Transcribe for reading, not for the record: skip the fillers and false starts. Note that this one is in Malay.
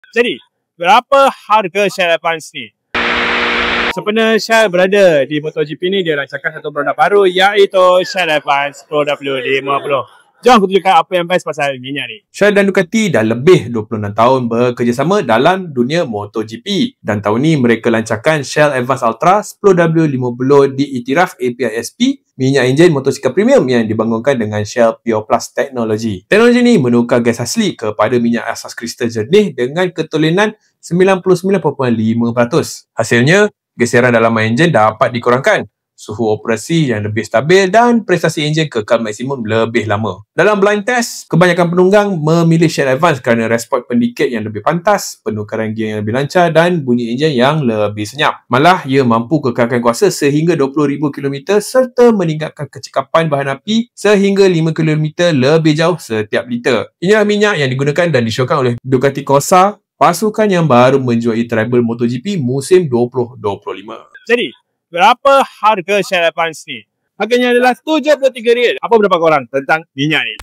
Jadi, berapa harga Shell Advance ni? Sebenarnya Shell berada di MotoGP ni, dia rancangan satu produk baru iaitu Shell Advance Pro W50. Jom aku tunjukkan apa yang best pasal minyak ni. Shell dan Ducati dah lebih 26 tahun bekerjasama dalam dunia MotoGP. Dan tahun ni mereka lancarkan Shell Advance Ultra 10W50 diiktiraf API-SP, minyak enjin motosikal premium yang dibangunkan dengan Shell Pure Plus teknologi. Teknologi ni menukar gas asli kepada minyak asas kristal jernih dengan ketolenan 99.5%. Hasilnya, geseran dalam enjin dapat dikurangkan, suhu operasi yang lebih stabil dan prestasi enjin kekal maksimum lebih lama. Dalam blind test, kebanyakan penunggang memilih Shell Advance kerana respon pendikit yang lebih pantas, penukaran gear yang lebih lancar dan bunyi enjin yang lebih senyap. Malah, ia mampu kekalkan kuasa sehingga 20,000 km serta meningkatkan kecekapan bahan api sehingga 5 km lebih jauh setiap liter. Inilah minyak yang digunakan dan disyorkan oleh Ducati Corsa, pasukan yang baru menjuari Treble MotoGP musim 2025. Jadi, berapa harga Shell Advance ni? Harganya adalah RM73. Apa pendapat korang tentang minyak ni?